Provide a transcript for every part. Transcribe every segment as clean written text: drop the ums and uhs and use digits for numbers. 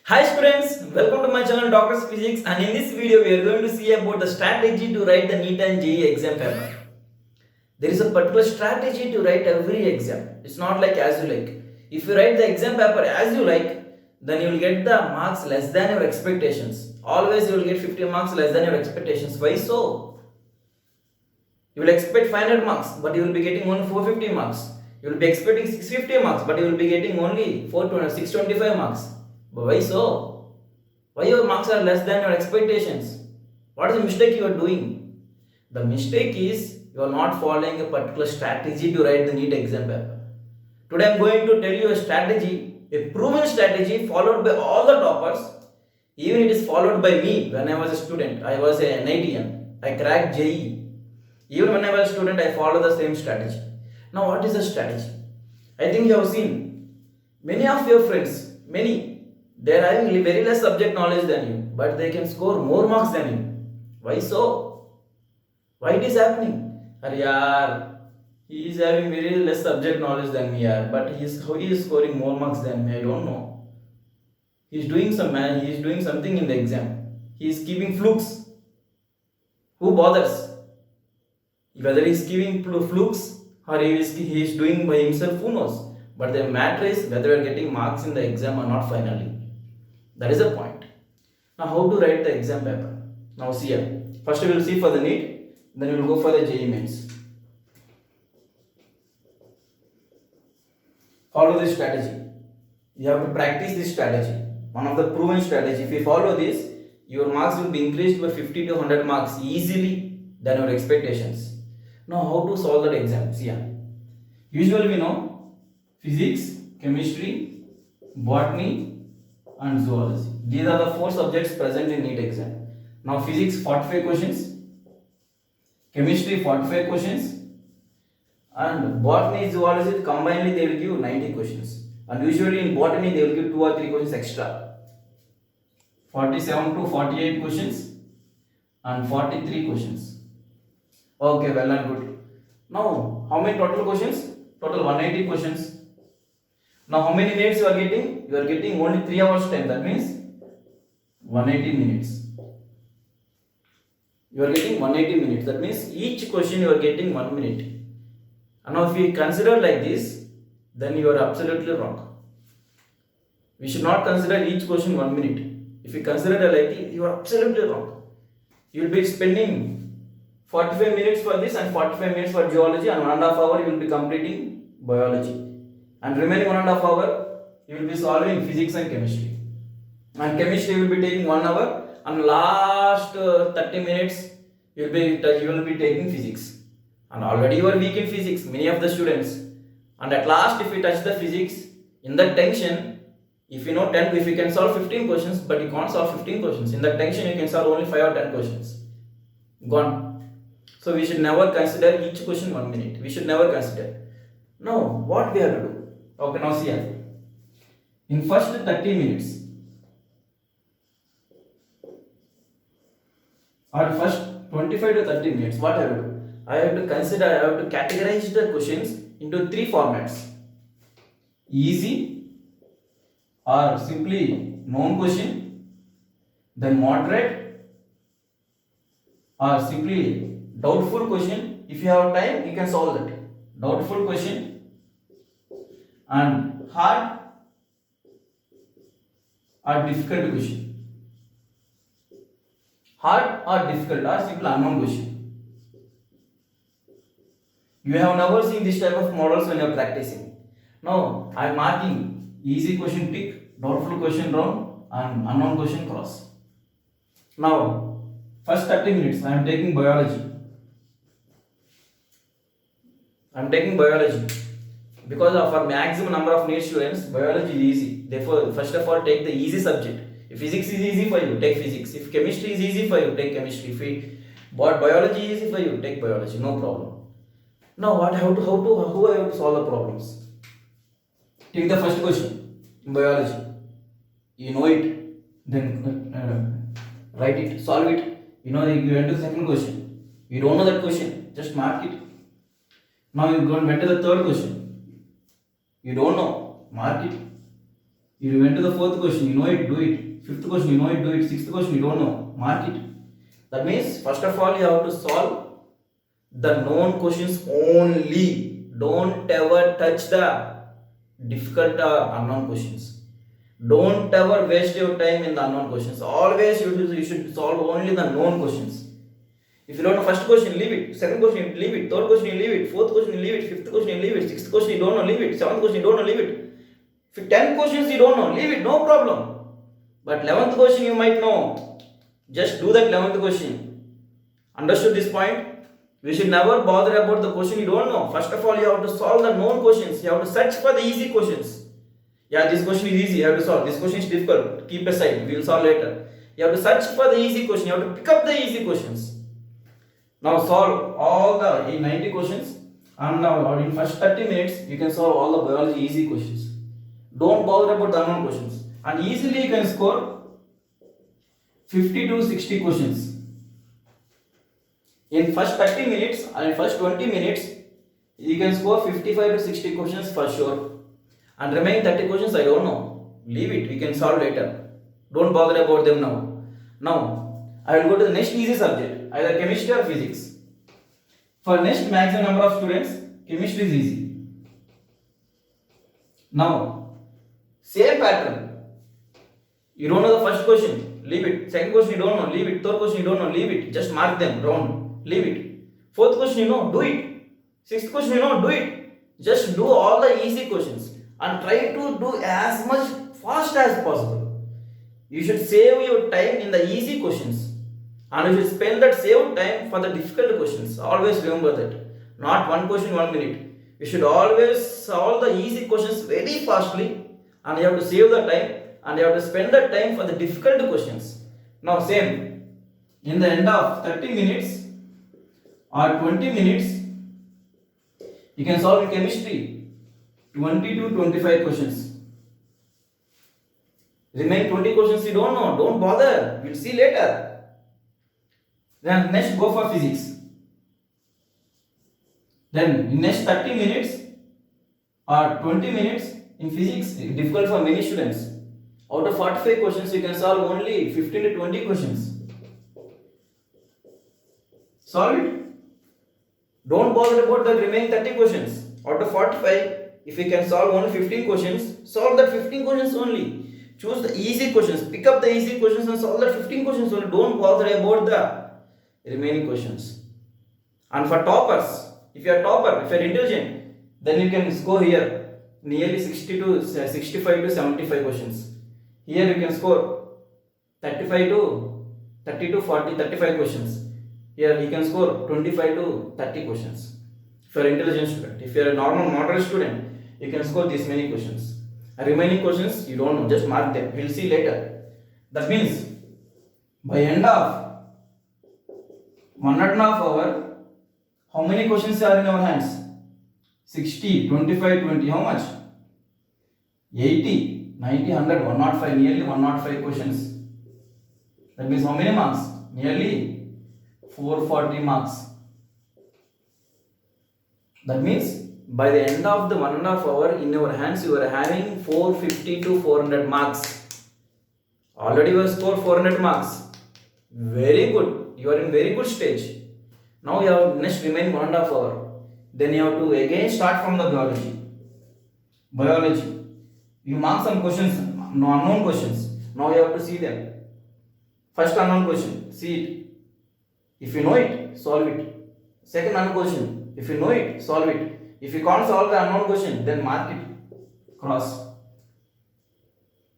Hi students, welcome to my channel Doctor's Physics, and in this video we are going to see about the strategy to write the NEET and JEE exam paper. There is a particular strategy to write every exam. It's not like as you like. If you write the exam paper as you like, then you will get the marks less than your expectations. Always you will get 50 marks less than your expectations. Why so? You will expect 500 marks, but you will be getting only 450 marks. You will be expecting 650 marks, but you will be getting only 625 marks. But why so? Why your marks are less than your expectations? What is the mistake you are doing? The mistake is you are not following a particular strategy to write the NEET exam paper. Today I am going to tell you a strategy, a proven strategy followed by all the toppers. Even it is followed by me when I was a student. I was a NITian. I cracked JEE. Even when I was a student, I followed the same strategy. Now, what is the strategy? I think you have seen many of your friends, they are having very less subject knowledge than you, but they can score more marks than you. Why so? Why it is happening? Yaar, he is having very less subject knowledge than me, yaar, but he is scoring more marks than me. I don't know. He is doing he is doing something in the exam. He is keeping flukes. Who bothers? Whether he is giving flukes or he is doing by himself, who knows? But the matter is whether you are getting marks in the exam or not finally. That is the point. Now, how to write the exam paper? Now, see here. First, we will see for the NEET, then we will go for the JEE Mains. Follow this strategy. You have to practice this strategy. One of the proven strategy. If you follow this, your marks will be increased by 50 to 100 marks easily than your expectations. Now, how to solve that exam? See here. Usually, we know physics, chemistry, botany, and zoology. These are the four subjects present in NEET exam. Now, physics 45 questions, chemistry 45 questions, and botany, zoology combinedly they will give 90 questions. And usually in botany they will give 2 or 3 questions extra. 47 to 48 questions and 43 questions. Okay, well and good. Now, how many total questions? Total 180 questions. Now, how many minutes you are getting? You are getting only 3 hours time. That means 180 minutes. You are getting 180 minutes. That means each question you are getting 1 minute. And now, if you consider like this, then you are absolutely wrong. We should not consider each question 1 minute. If you consider it like this, you are absolutely wrong. You will be spending 45 minutes for this and 45 minutes for geology, and 1.5 hour you will be completing biology. And remaining 1.5 hour you will be solving physics and chemistry. And chemistry will be taking 1 hour, and last 30 minutes you will be taking physics. And already you are weak in physics, many of the students. And at last, if you touch the physics, in that tension, if you know 10, if you can solve 15 questions, but you can't solve 15 questions, in that tension you can solve only 5 or 10 questions. Gone. So we should never consider each question 1 minute. We should never consider. Now, what we have to do? Okay, now see here. In first 30 minutes, or first 25 to 30 minutes, what I have to do? I have to categorize the questions into 3 formats: easy or simply known question, then moderate or simply doubtful question. If you have time, you can solve that. Doubtful question, and hard or difficult question. Hard or difficult or simple unknown question. You have never seen this type of models when you are practicing. Now, I am marking easy question tick, doubtful question round, and unknown question cross. Now, first 30 minutes I am taking biology. Because of our maximum number of NEET students, biology is easy. Therefore, first of all, take the easy subject. If physics is easy for you, take physics. If chemistry is easy for you, take chemistry. If biology is easy for you, take biology. No problem. Now, how I have to solve the problems? Take the first question in biology. You know it, then write it, solve it. You went to the second question. You don't know that question, just mark it. Now you went to the third question. You don't know, mark it. You went to the fourth question, you know it, do it. Fifth question, you know it, do it. Sixth question, you don't know, mark it. That means first of all you have to solve the known questions only. Don't ever touch the difficult or unknown questions. Don't ever waste your time in the unknown questions. Always you should solve only the known questions. If you don't know first question, leave it. Second question, you leave it. Third question, you leave it. Fourth question, you leave it. Fifth question, you leave it. Sixth question, you don't know, leave it. Seventh question, you don't know, leave it. If 10 questions you don't know, leave it, no problem. But 11th question you might know. Just do that 11th question. Understood this point? We should never bother about the question you don't know. First of all, you have to solve the known questions. You have to search for the easy questions. Yeah, this question is easy, you have to solve. This question is difficult, keep aside, we will solve later. You have to search for the easy question. You have to pick up the easy questions. Now solve all the 90 questions, and now in first 30 minutes you can solve all the biology easy questions. Don't bother about the unknown questions, and easily you can score 50 to 60 questions. In first 30 minutes and first 20 minutes you can score 55 to 60 questions for sure, and remaining 30 questions I don't know, leave it, we can solve later. Don't bother about them now. Now I will go to the next easy subject, either chemistry or physics. For next maximum number of students, chemistry is easy. Now same pattern. You don't know the first question, leave it. Second question you don't know, leave it. Third question you don't know, leave it. Just mark them round, leave it. Fourth question you know, do it. Sixth question you know, do it. Just do all the easy questions and try to do as much fast as possible. You should save your time in the easy questions, and you should spend that saved time for the difficult questions. Always remember that. Not one question 1 minute. You should always solve the easy questions very fastly, and you have to save the time, and you have to spend the time for the difficult questions. Now same, in the end of 30 minutes or 20 minutes you can solve in chemistry 20 to 25 questions. Remain 20 questions you don't know, don't bother, we'll see later. Then next go for physics. Then in next 30 minutes or 20 minutes in physics, difficult for many students. Out of 45 questions you can solve only 15 to 20 questions. Solve it. Don't bother about the remaining 30 questions. Out of 45, if you can solve only 15 questions, solve that 15 questions only. Choose the easy questions, pick up the easy questions and solve that 15 questions only. Don't bother about the remaining questions. And for toppers, if you are topper, if you are intelligent, then you can score here nearly 60 to 65 to 75 questions. Here you can score 35 to 30 to 40, 35 questions. Here you can score 25 to 30 questions. If you are intelligent student, if you are a normal moderate student, you can score this many questions. Remaining questions you don't know, just mark them, we'll see later. That means by end of 1.5 hour, how many questions are in our hands? 60, 25, 20, how much? 80, 90, 100, 105, nearly 105 questions. That means how many marks? Nearly 440 marks. That means by the end of the 1.5 hour, in your hands you are having 450 to 400 marks. Already you have scored 400 marks. Very good. You are in very good stage. Now you have next remain 1.5 hour. Then you have to again start from the biology. Biology. You mark some questions, unknown questions. Now you have to see them. First unknown question, see it. If you know it, solve it. Second unknown question, if you know it, solve it. If you can't solve the unknown question, then mark it, cross.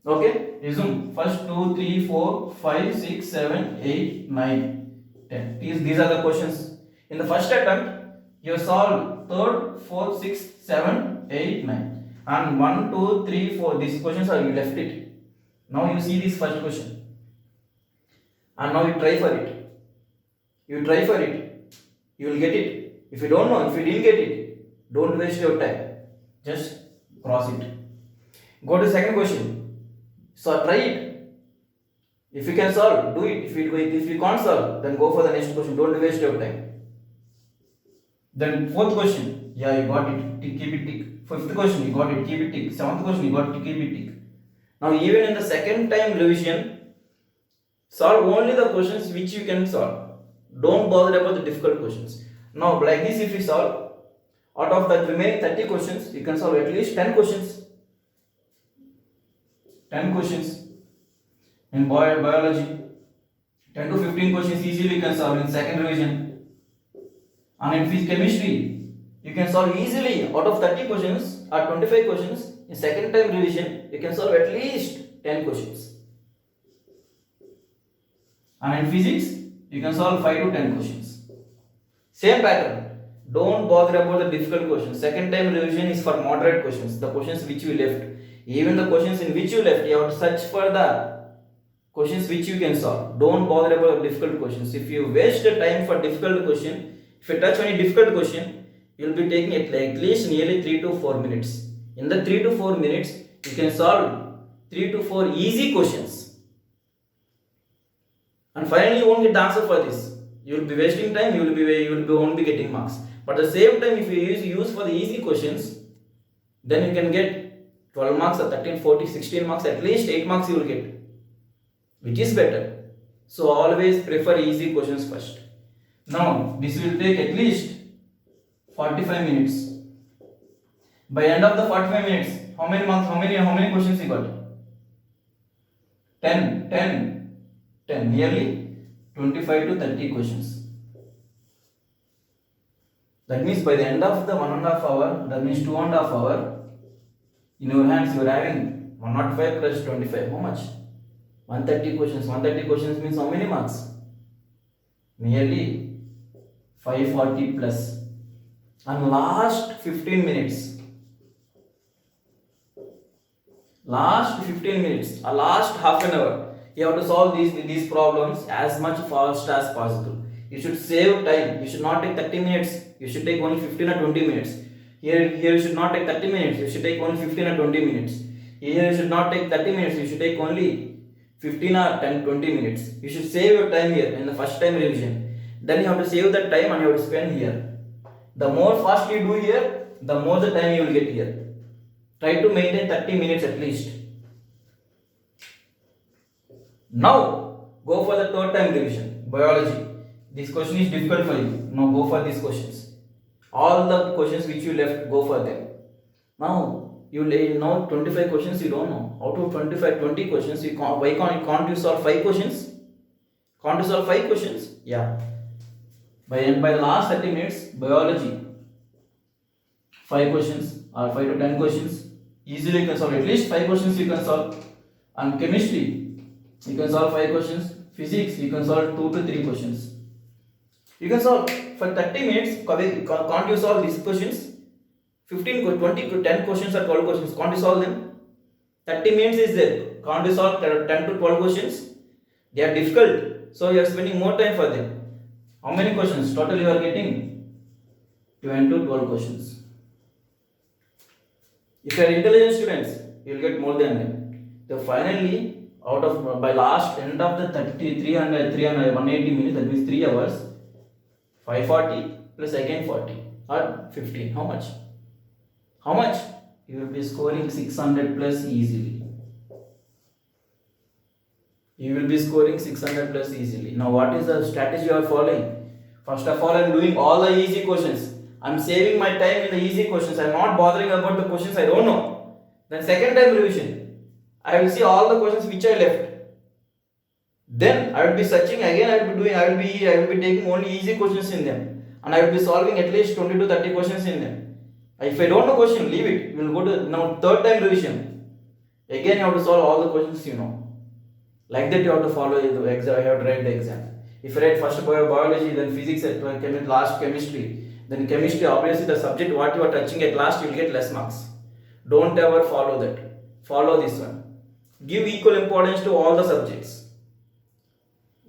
Okay, resume. First 2, 3, 4, 5, 6, 7, 8, 9, 10. These are the questions. In the first attempt, you solve third, fourth, sixth, 7, 8, 9. And 1, 2, 3, 4. These questions are you left it. Now you see this first question. And now you try for it. You try for it. You will get it. If you don't know, if you didn't get it, don't waste your time. Just cross it. Go to second question. So try it. If you can solve, do it. If you can't solve, then go for the next question. Don't waste your time. Then fourth question. Yeah, you got it. Keep it tick. Fifth question, you got it. Keep it tick. Seventh question, you got it. Keep it tick. Now even in the second time revision, solve only the questions which you can solve. Don't bother about the difficult questions. Now like this, if you solve, out of the remaining 30 questions, you can solve at least 10 questions. 10 questions in biology. 10 to 15 questions easily you can solve in second revision. And in chemistry, you can solve easily out of 30 questions or 25 questions. In second time revision, you can solve at least 10 questions. And in physics, you can solve 5 to 10 questions. Same pattern. Don't bother about the difficult questions. Second time revision is for moderate questions, the questions which you left. Even the questions in which you left, you have to search for the questions which you can solve. Don't bother about difficult questions. If you waste the time for difficult question, if you touch any difficult question, you will be taking at least nearly 3 to 4 minutes. In the 3 to 4 minutes, you can solve 3 to 4 easy questions. And finally, you won't get the answer for this. You will be wasting time. You won't be getting marks. But at the same time, if you use for the easy questions, then you can get 12 marks or 13, 14, 16 marks. At least 8 marks you will get, which is better. So always prefer easy questions first. Now this will take at least 45 minutes. By end of the 45 minutes, how many marks? How many questions you got? 10. Nearly 25 to 30 questions. That means by the end of the 1.5 hour, that means 2.5 hour, in your hands you are having 105 plus 25. How much? 130 questions. 130 questions means how many marks? Nearly 540 plus. And last 15 minutes. Last 15 minutes or last half an hour, you have to solve these problems as much fast as possible. You should save time. You should not take 30 minutes. You should take only 15 or 20 minutes. Here you should not take 30 minutes. You should take only 15 or 20 minutes. Here you should not take 30 minutes. You should take only 15 or 10, 20 minutes. You should save your time here in the first time revision. Then you have to save that time and you have to spend here. The more fast you do here, the more the time you will get here. Try to maintain 30 minutes at least. Now go for the third time revision. Biology. This question is difficult for you. Now go for these questions. All the questions which you left, go for them. Now you know 25 questions you don't know. Out of 25, 20 questions, why can't you solve 5 questions? Can't you solve 5 questions? Yeah. By the last 30 minutes, biology, 5 questions or 5 to 10 questions. Easily you can solve at least 5 questions you can solve. And chemistry, you can solve 5 questions. Physics, you can solve 2 to 3 questions. You can solve for 30 minutes. Can't you solve these questions? 15, 20, 10 questions or 12 questions. Can't you solve them? 30 minutes is there. Can't you solve 10 to 12 questions? They are difficult. So you are spending more time for them. How many questions? Total you are getting 10 to 12 questions. If you are intelligent students, you will get more than them. So finally, by last end of the 300, 180 minutes, that means 3 hours, 540 plus again 40 or 15. How much? How much? You will be scoring 600 plus easily. You will be scoring 600 plus easily. Now what is the strategy you are following? First of all, I am doing all the easy questions. I am saving my time in the easy questions. I am not bothering about the questions I don't know. Then second time revision, I will see all the questions which I left. Then I will be searching again. I will be taking only easy questions in them, and I will be solving at least 20 to 30 questions in them. If I don't know question, leave it. We will go to now third time revision. Again, you have to solve all the questions you know. Like that, you have to follow the exam. You have to write the exam. If you write first biology, then physics, at last chemistry, then chemistry. Obviously, the subject what you are touching at last, you will get less marks. Don't ever follow that. Follow this one. Give equal importance to all the subjects.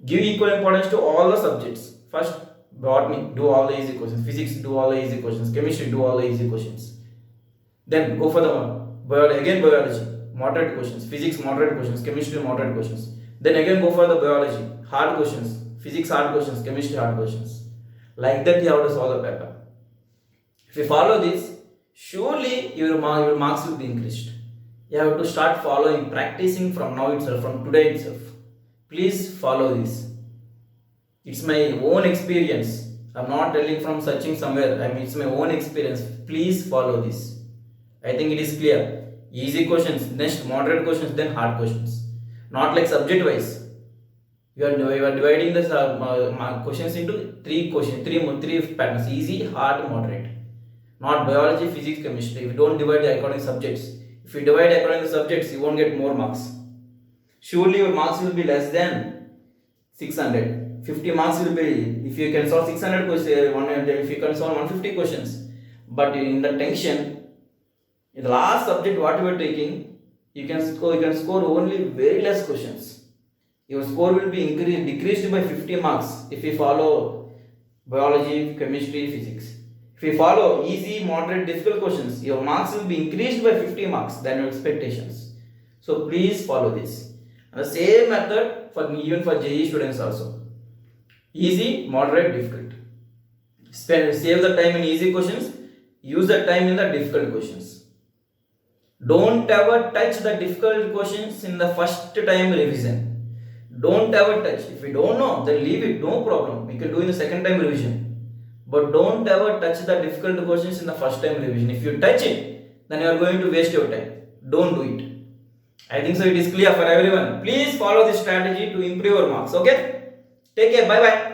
Give equal importance to all the subjects. First, botany, do all the easy questions. Physics, do all the easy questions. Chemistry, do all the easy questions. Then go for the biology, moderate questions. Physics, moderate questions. Chemistry, moderate questions. Then again go for the biology, hard questions. Physics, hard questions. Chemistry, hard questions. Like that, you have to solve the paper. If you follow this, surely your marks will be increased. You have to start following, practicing from now itself, from today itself. Please follow this. It's my own experience. I'm not telling from searching somewhere. I mean, it's my own experience. Please follow this. I think it is clear. Easy questions, next moderate questions, then hard questions. Not like subject wise. You are dividing the questions into three patterns: easy, hard, moderate. Not biology, physics, chemistry. If you don't divide according to subjects, if you divide according to subjects, you won't get more marks. Surely your marks will be less than 600. 50 marks will be, if you can solve 600 questions, if you can solve 150 questions. But in the tension, in the last subject what you are taking, you can score only very less questions. Your score will be decreased by 50 marks if you follow biology, chemistry, physics. If you follow easy, moderate, difficult questions, your marks will be increased by 50 marks than your expectations. So please follow this. And the same method for even for JEE students also. Easy, moderate, difficult. Save the time in easy questions, use the time in the difficult questions. Don't ever touch the difficult questions in the first time revision. Don't ever touch. If you don't know, then leave it, no problem. You can do in the second time revision. But don't ever touch the difficult questions in the first time revision. If you touch it, then you are going to waste your time. Don't do it. I think so it is clear for everyone. Please follow this strategy to improve your marks. Okay? Take care. Bye bye.